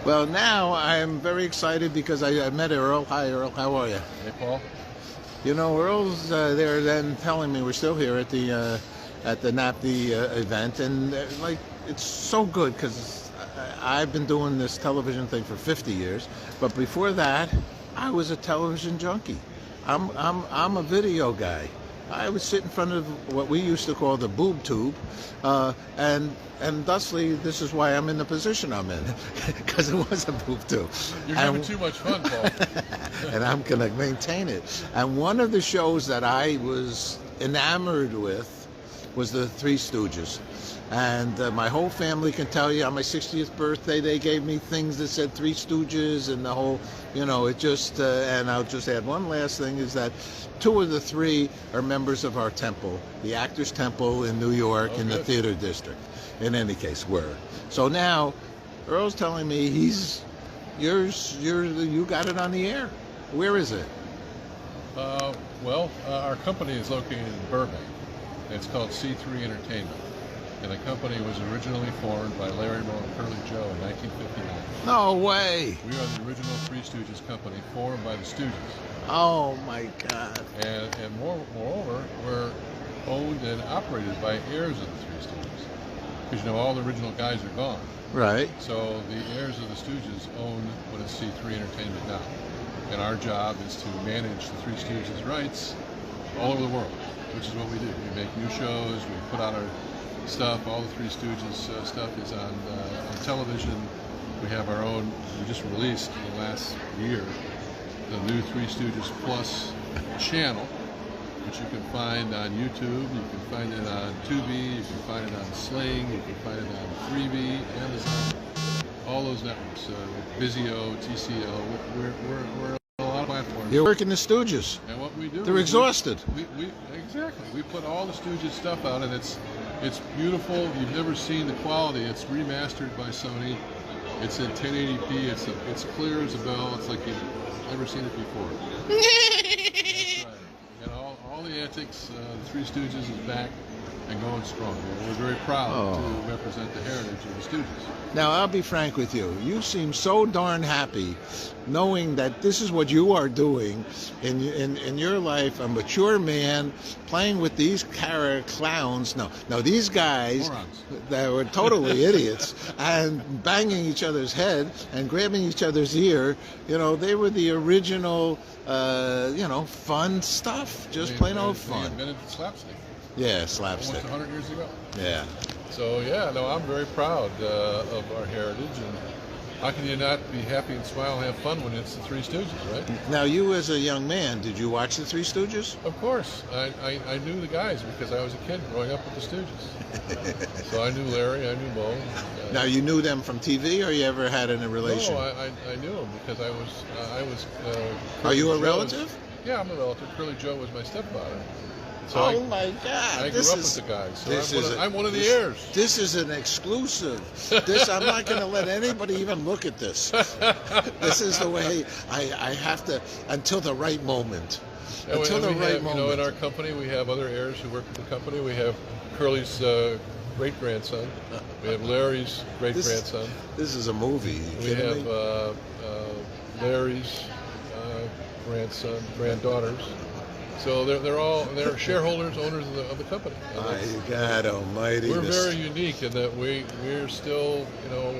Well, now I'm very excited because I met Earl. Hi, Earl. How are you? Hey, Paul. You know, Earl's there then telling me we're still here at the NATPE event, and like it's so good because I've been doing this television thing for 50 years, but before that, I was a television junkie. I'm a video guy. I would sit in front of what we used to call the boob tube, and thusly, this is why I'm in the position I'm in, because it was a boob tube. You're having too much fun, Paul. And I'm going to maintain it. And one of the shows that I was enamored with was the Three Stooges. And my whole family can tell you on my 60th birthday, they gave me things that said Three Stooges and the whole, you know, it just, and I'll just add one last thing is that two of the three are members of our temple, the Actors Temple in New York in the theater district. In any case, were. So now, Earl's telling me you got it on the air. Where is it? Our company is located in Burbank. It's called C3 Entertainment. And the company was originally formed by Larry Moe and Curly Joe in 1959. No way! We are the original Three Stooges company formed by the Stooges. Oh my God. And moreover, we're owned and operated by heirs of the Three Stooges. Because you know, all the original guys are gone. Right. So the heirs of the Stooges own what is C3 Entertainment now. And our job is to manage the Three Stooges' rights all over the world, which is what we do. We make new shows, we put out our stuff, all the Three Stooges stuff is on television. We have our own, we just released in the last year, the new Three Stooges Plus channel, which you can find on YouTube, you can find it on Tubi, you can find it on Sling, you can find it on Freebie, Amazon, all those networks, Vizio, TCL, we're on a lot of platforms. You're working the Stooges. And what we do, they're exhausted. Exactly. We put all the Stooges stuff out, and it's beautiful. You've never seen the quality. It's remastered by Sony. It's in 1080p. It's clear as a bell. It's like you've never seen it before. That's right. And all the antics. The Three Stooges is back and going strong. We're very proud to represent the heritage of the Stooges. Now, I'll be frank with you. You seem so darn happy knowing that this is what you are doing in your life, a mature man playing with these clowns. No, these guys Morons. That were totally idiots and banging each other's head and grabbing each other's ear. You know, they were the original, fun stuff. Just plain old fun. They invented slapstick. Yeah, slapstick. Almost 100 years ago. Yeah. So I'm very proud of our heritage, and how can you not be happy and smile and have fun when it's the Three Stooges, right? Now, you as a young man, did you watch the Three Stooges? Of course. I knew the guys because I was a kid growing up with the Stooges. So I knew Larry, I knew Moe. Now, you knew them from TV, or you ever had in a relation? No, I knew them because I was. Are you a relative? Yeah, I'm a relative. Curly Joe was my stepfather. So my God! I grew up with the guys. So I'm one of the heirs. This is an exclusive. I'm not going to let anybody even look at this. This is the way I have to until the right moment. Until the right moment. You know, in our company, we have other heirs who work for the company. We have Curly's great-grandson. We have Larry's great-grandson. This is a movie. We have Larry's granddaughters. So they're shareholders, owners of the company. My God Almighty! We're very unique in that we're still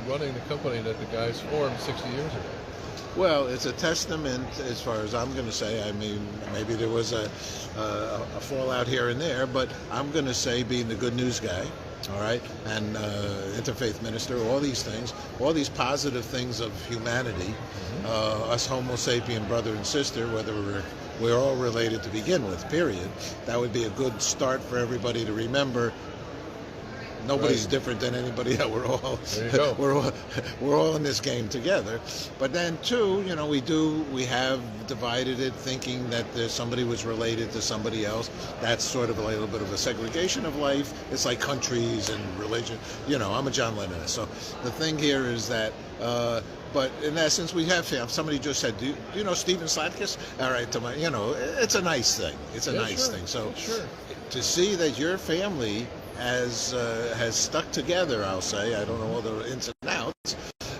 running the company that the guys formed 60 years ago. Well, it's a testament, as far as I'm going to say. I mean, maybe there was a fallout here and there, but I'm going to say, being the good news guy, all right, and interfaith minister, all these things, all these positive things of humanity, us Homo sapien brother and sister, whether we're all related to begin with, period. That would be a good start for everybody to remember. Nobody's different than anybody else. We're all there you go. we're all in this game together. But then too, we have divided it, thinking that somebody was related to somebody else. That's sort of a little bit of a segregation of life. It's like countries and religion. I'm a John Lennonist. So the thing here is that. But in essence, we have family. Somebody just said, "Do you know Stephen Slatkus?" All right, it's a nice thing. It's a nice thing. So to see that your family has stuck together, I'll say. I don't know all the ins and outs,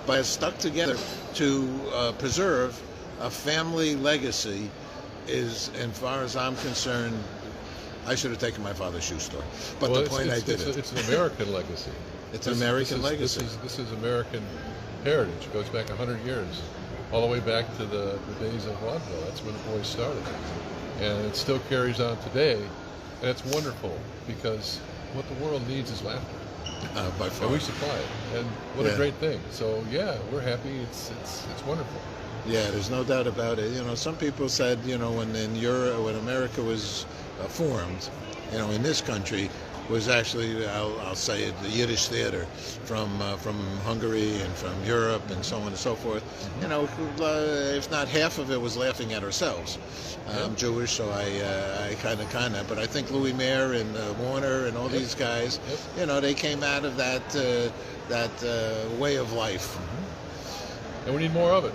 but stuck together to preserve a family legacy is, as far as I'm concerned, I should have taken my father's shoe store. But well, the point I did it. It's an American legacy. It's an American legacy. This is American heritage. It goes back 100 years, all the way back to the days of vaudeville. That's when the boys started. And it still carries on today. And it's wonderful because what the world needs is laughter. By far. And we supply it. And what a great thing. So yeah, we're happy. It's wonderful. Yeah, there's no doubt about it. You know, some people said, you know, when America was formed, you know, in this country, was actually, I'll say it, the Yiddish theater from Hungary and from Europe and so on and so forth. You know, if not half of it was laughing at ourselves. I'm Jewish, so I kind of, but I think Louis Mayer and Warner and all these guys, you know, they came out of that way of life. And we need more of it.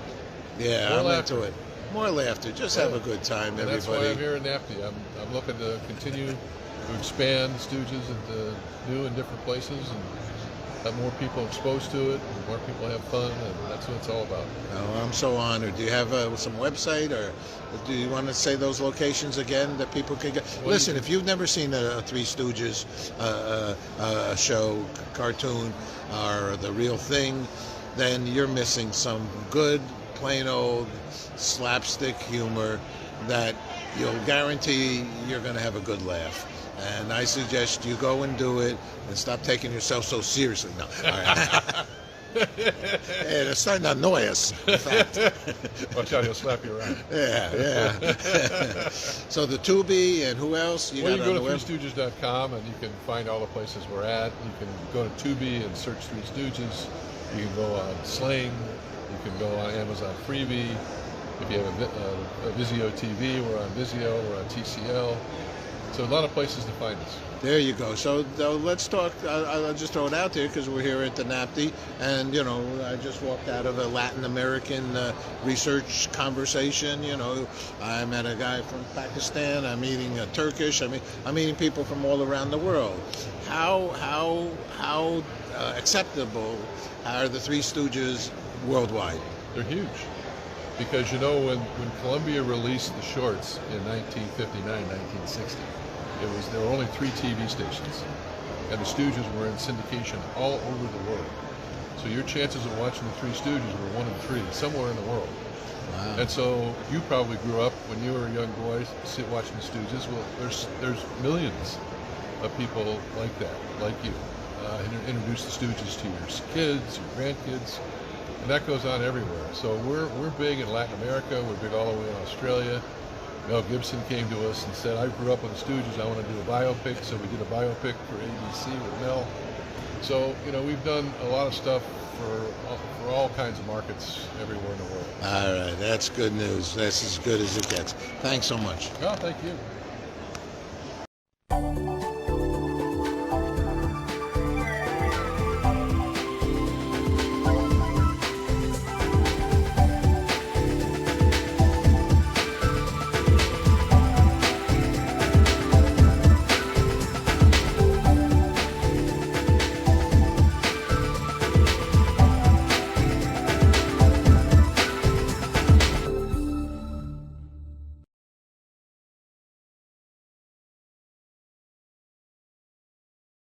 Yeah, more I'm laughter. into it. More laughter. Just have a good time, and everybody. That's why I'm here in NATPE. I'm looking to continue to expand Stooges into new and different places and have more people exposed to it and more people have fun, and that's what it's all about. Oh, I'm so honored. Do you have some website, or do you want to say those locations again that people can get? Well, listen, if you've never seen a Three Stooges show, cartoon, or the real thing, then you're missing some good, plain old slapstick humor that you'll guarantee you're going to have a good laugh. And I suggest you go and do it and stop taking yourself so seriously. No. All right. And it's starting to annoy us, in fact. Watch out, he'll slap you around. Yeah. So the Tubi and who else? You can go to threestooges.com and you can find all the places we're at. You can go to Tubi and search Three Stooges. You can go on Sling. You can go on Amazon Freebie. If you have a Vizio TV, we're on Vizio, we're on TCL. So a lot of places to find us. There you go. So let's talk. I'll just throw it out there because we're here at the NATPE, and you know, I just walked out of a Latin American research conversation. You know, I met a guy from Pakistan. I'm meeting a Turkish. I'm meeting people from all around the world. How acceptable are the Three Stooges worldwide? They're huge. Because, you know, when Columbia released the shorts in 1959, 1960, there were only 3 TV stations, and the Stooges were in syndication all over the world. So your chances of watching the Three Stooges were 1 in 3, somewhere in the world. Wow. And so you probably grew up when you were a young boy watching the Stooges. Well, there's millions of people like that, like you. Introduce the Stooges to your kids, your grandkids. And that goes on everywhere. So we're big in Latin America. We're big all the way in Australia. Mel Gibson came to us and said, I grew up with the Stooges. I want to do a biopic. So we did a biopic for ABC with Mel. So, you know, we've done a lot of stuff for all kinds of markets everywhere in the world. All right. That's good news. That's as good as it gets. Thanks so much. Oh, thank you.